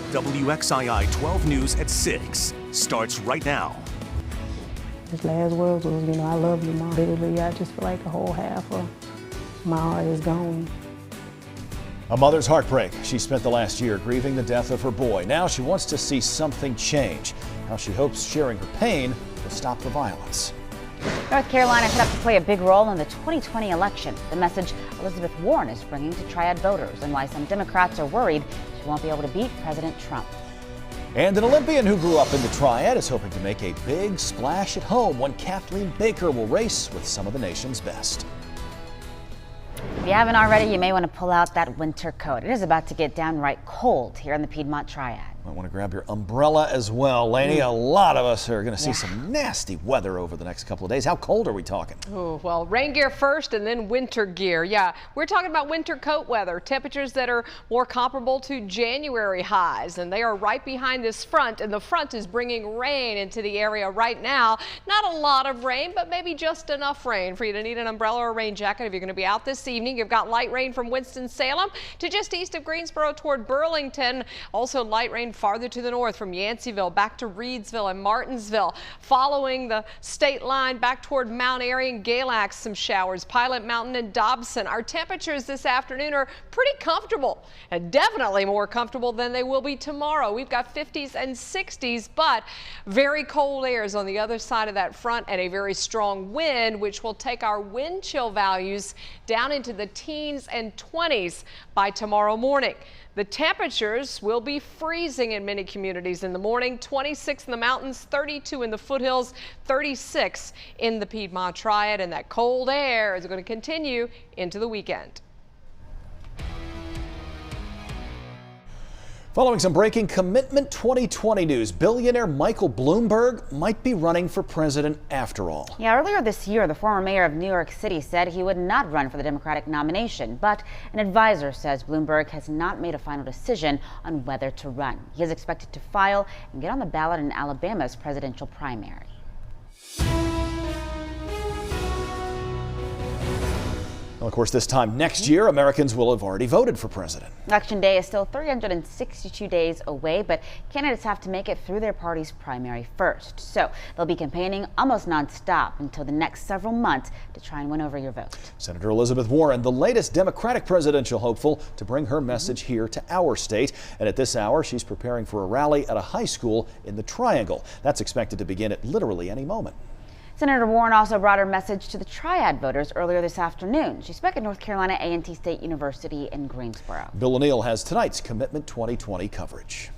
WXII 12 News at 6 starts right now. His last words was, I love you, Mom. Literally, I just feel like the whole half of my heart is gone. A mother's heartbreak. She spent the last year grieving the death of her boy. Now she wants to see something change. How she hopes sharing her pain will stop the violence. North Carolina set up to play a big role in the 2020 election. The message Elizabeth Warren is bringing to Triad voters and why some Democrats are worried she won't be able to beat President Trump. And an Olympian who grew up in the Triad is hoping to make a big splash at home when Kathleen Baker will race with some of the nation's best. If you haven't already, you may want to pull out that winter coat. It is about to get downright cold here in the Piedmont Triad. Might want to grab your umbrella as well. Lainey, a lot of us are going to see some nasty weather over the next couple of days. How cold are we talking? Oh, well, rain gear first and then winter gear. Yeah, we're talking about winter coat weather, temperatures that are more comparable to January highs, and they are right behind this front, and the front is bringing rain into the area right now. Not a lot of rain, but maybe just enough rain for you to need an umbrella or a rain jacket if you're going to be out this evening. You've got light rain from Winston-Salem to just east of Greensboro toward Burlington. Also light rain farther to the north from Yanceyville back to Reedsville and Martinsville. Following the state line back toward Mount Airy and Galax, some showers. Pilot Mountain and Dobson. Our temperatures this afternoon are pretty comfortable and definitely more comfortable than they will be tomorrow. We've got 50s and 60s, but very cold airs on the other side of that front and a very strong wind, which will take our wind chill values down into the teens and 20s by tomorrow morning. The temperatures will be freezing in many communities in the morning. 26 in the mountains, 32 in the foothills, 36 in the Piedmont Triad, and that cold air is going to continue into the weekend. Following some breaking Commitment 2020 news, billionaire Michael Bloomberg might be running for president after all. Yeah, earlier this year, the former mayor of New York City said he would not run for the Democratic nomination, but an advisor says Bloomberg has not made a final decision on whether to run. He is expected to file and get on the ballot in Alabama's presidential primary. Well, of course, this time next year, Americans will have already voted for president. Election day is still 362 days away, but candidates have to make it through their party's primary first. So they'll be campaigning almost nonstop until the next several months to try and win over your vote. Senator Elizabeth Warren, the latest Democratic presidential hopeful, to bring her message here to our state. And at this hour, she's preparing for a rally at a high school in the Triangle. That's expected to begin at literally any moment. Senator Warren also brought her message to the Triad voters earlier this afternoon. She spoke at North Carolina A&T State University in Greensboro. Bill O'Neill has tonight's Commitment 2020 coverage.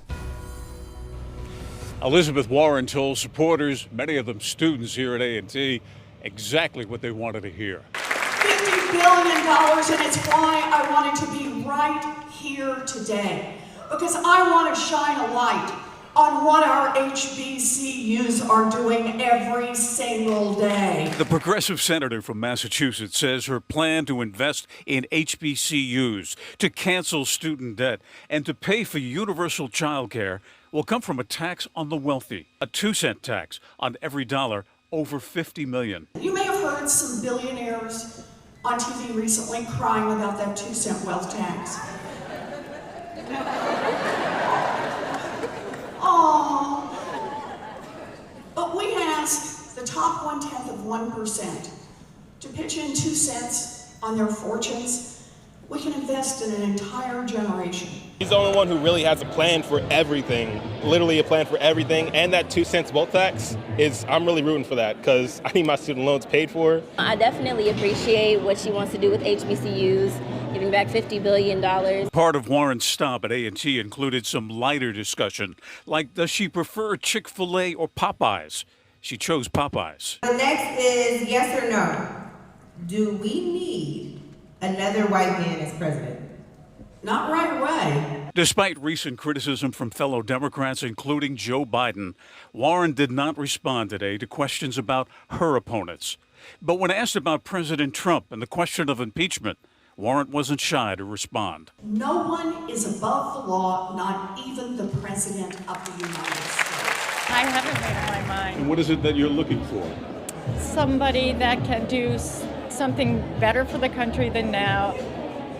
Elizabeth Warren told supporters, many of them students here at A&T, exactly what they wanted to hear. $50 billion, and it's why I wanted to be right here today, because I want to shine a light on what our HBCUs are doing every single day. The progressive senator from Massachusetts says her plan to invest in HBCUs, to cancel student debt, and to pay for universal child care will come from a tax on the wealthy, a 2-cent tax on every dollar over $50 million. You may have heard some billionaires on TV recently crying about that 2-cent wealth tax. But we asked the top 0.1% to pitch in 2 cents on their fortunes. We can invest in an entire generation. He's the only one who really has a plan for everything, literally a plan for everything. And that 2 cents wealth tax I'm really rooting for that because I need my student loans paid for. I definitely appreciate what she wants to do with HBCUs, giving back $50 billion. Part of Warren's stop at A&T included some lighter discussion, like does she prefer Chick-fil-A or Popeyes? She chose Popeyes. The next is yes or no. Do we need another white man as president? Not right away. Despite recent criticism from fellow Democrats, including Joe Biden, Warren did not respond today to questions about her opponents. But when asked about President Trump and the question of impeachment, Warren wasn't shy to respond. No one is above the law, not even the President of the United States. I haven't made up my mind. And what is it that you're looking for? Somebody that can do something better for the country than now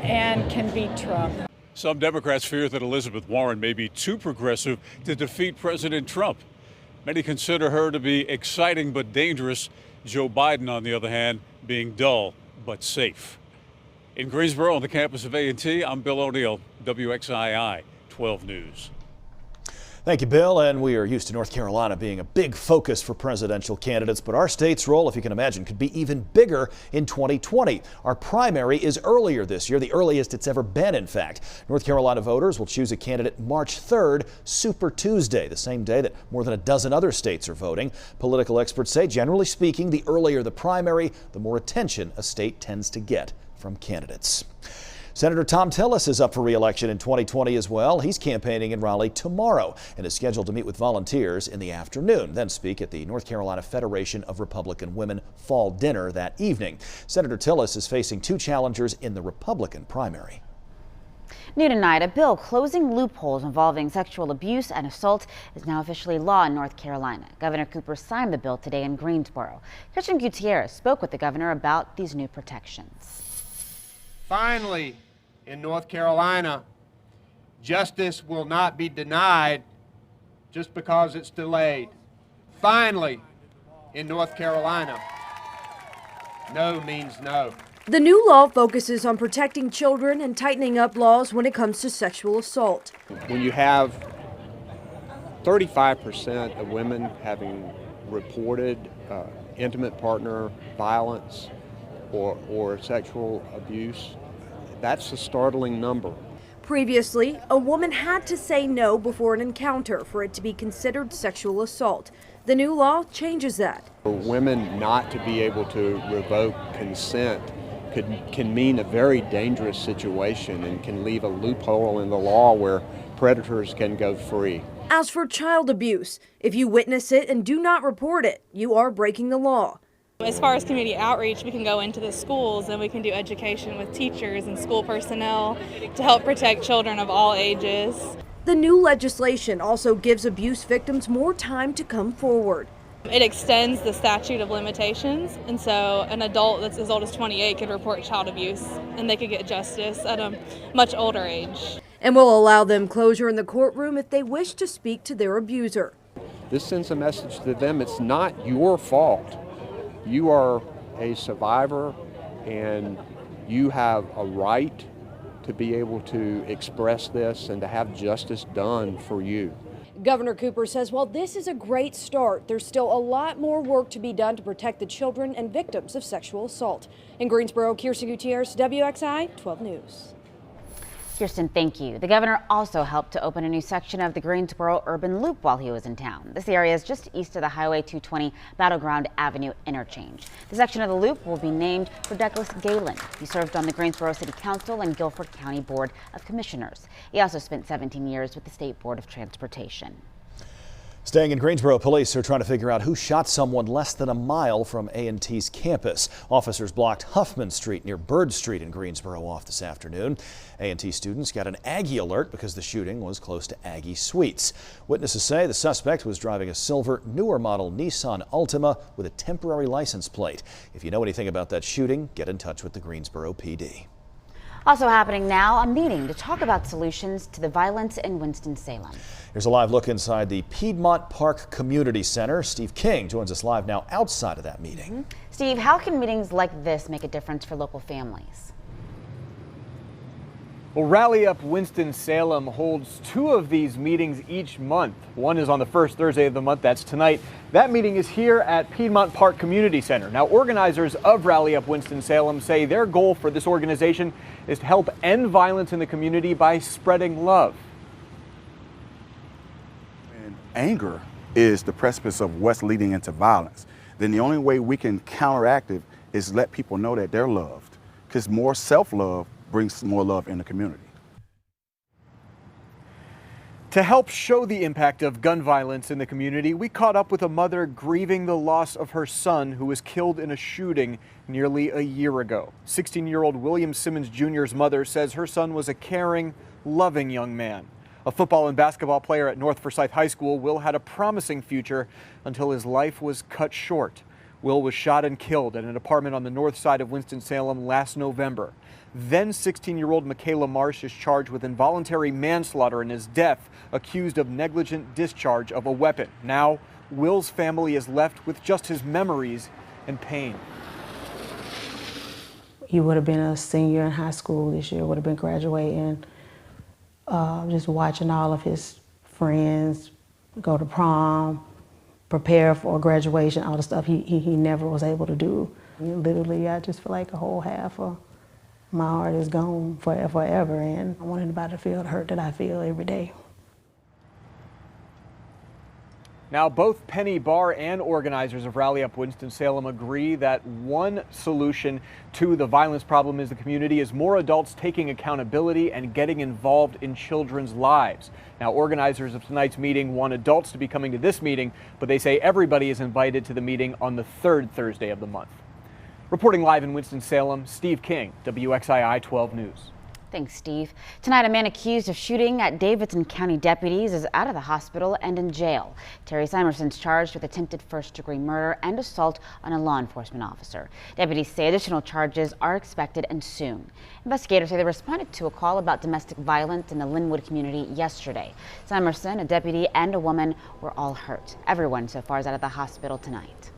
and can beat Trump. Some Democrats fear that Elizabeth Warren may be too progressive to defeat President Trump. Many consider her to be exciting but dangerous. Joe Biden, on the other hand, being dull but safe. In Greensboro, on the campus of A&T, I'm Bill O'Neill, WXII 12 News. Thank you, Bill. And we are used to North Carolina being a big focus for presidential candidates, but our state's role, if you can imagine, could be even bigger in 2020. Our primary is earlier this year, the earliest it's ever been, in fact. North Carolina voters will choose a candidate March 3rd, Super Tuesday, the same day that more than a dozen other states are voting. Political experts say, generally speaking, the earlier the primary, the more attention a state tends to get from candidates. Senator Thom Tillis is up for re-election in 2020 as well. He's campaigning in Raleigh tomorrow and is scheduled to meet with volunteers in the afternoon, then speak at the North Carolina Federation of Republican Women fall dinner that evening. Senator Tillis is facing two challengers in the Republican primary. New tonight, a bill closing loopholes involving sexual abuse and assault is now officially law in North Carolina. Governor Cooper signed the bill today in Greensboro. Christian Gutierrez spoke with the governor about these new protections. Finally, in North Carolina, justice will not be denied just because it's delayed. Finally, in North Carolina, no means no. The new law focuses on protecting children and tightening up laws when it comes to sexual assault. When you have 35% of women having reported intimate partner violence or sexual abuse, that's a startling number. Previously, a woman had to say no before an encounter for it to be considered sexual assault. The new law changes that. For women not to be able to revoke consent can mean a very dangerous situation and can leave a loophole in the law where predators can go free. As for child abuse, if you witness it and do not report it, you are breaking the law. As far as community outreach, we can go into the schools and we can do education with teachers and school personnel to help protect children of all ages. The new legislation also gives abuse victims more time to come forward. It extends the statute of limitations, and so an adult that's as old as 28 could report child abuse and they could get justice at a much older age. And will allow them closure in the courtroom if they wish to speak to their abuser. This sends a message to them, it's not your fault. You are a survivor and you have a right to be able to express this and to have justice done for you. Governor Cooper says while this is a great start, there's still a lot more work to be done to protect the children and victims of sexual assault. In Greensboro, Kirsten Gutierrez, WXI 12 News. Kirsten, thank you. The governor also helped to open a new section of the Greensboro Urban Loop while he was in town. This area is just east of the Highway 220 Battleground Avenue interchange. The section of the loop will be named for Douglas Galen. He served on the Greensboro City Council and Guilford County Board of Commissioners. He also spent 17 years with the State Board of Transportation. Staying in Greensboro, police are trying to figure out who shot someone less than a mile from A&T's campus. Officers blocked Huffman Street near Bird Street in Greensboro off this afternoon. A&T students got an Aggie alert because the shooting was close to Aggie Suites. Witnesses say the suspect was driving a silver, newer model Nissan Altima with a temporary license plate. If you know anything about that shooting, get in touch with the Greensboro PD. Also happening now, a meeting to talk about solutions to the violence in Winston-Salem. Here's a live look inside the Piedmont Park Community Center. Steve King joins us live now outside of that meeting. Steve, how can meetings like this make a difference for local families? Well, Rally Up Winston-Salem holds two of these meetings each month. One is on the first Thursday of the month, that's tonight. That meeting is here at Piedmont Park Community Center. Now, organizers of Rally Up Winston-Salem say their goal for this organization is to help end violence in the community by spreading love. And anger is the precipice of what's leading into violence. Then the only way we can counteract it is let people know that they're loved, because more self-love brings more love in the community. To help show the impact of gun violence in the community, we caught up with a mother grieving the loss of her son who was killed in a shooting nearly a year ago. 16-year-old William Simmons Jr.'s mother says her son was a caring, loving young man. A football and basketball player at North Forsyth High School, Will had a promising future until his life was cut short. Will was shot and killed at an apartment on the north side of Winston-Salem last November. Then 16-year-old Michaela Marsh is charged with involuntary manslaughter in his death, accused of negligent discharge of a weapon. Now, Will's family is left with just his memories and pain. He would have been a senior in high school this year, would have been graduating. Just watching all of his friends go to prom, prepare for graduation, all the stuff he never was able to do. Literally, I just feel like a whole half of my heart is gone forever, and I want anybody to feel the hurt that I feel every day. Now, both Penny Barr and organizers of Rally Up Winston-Salem agree that one solution to the violence problem in the community is more adults taking accountability and getting involved in children's lives. Now, organizers of tonight's meeting want adults to be coming to this meeting, but they say everybody is invited to the meeting on the third Thursday of the month. Reporting live in Winston-Salem, Steve King, WXII 12 News. Thanks, Steve. Tonight, a man accused of shooting at Davidson County deputies is out of the hospital and in jail. Terry Simerson's charged with attempted first-degree murder and assault on a law enforcement officer. Deputies say additional charges are expected and soon. Investigators say they responded to a call about domestic violence in the Linwood community yesterday. Simerson, a deputy, and a woman were all hurt. Everyone so far is out of the hospital tonight.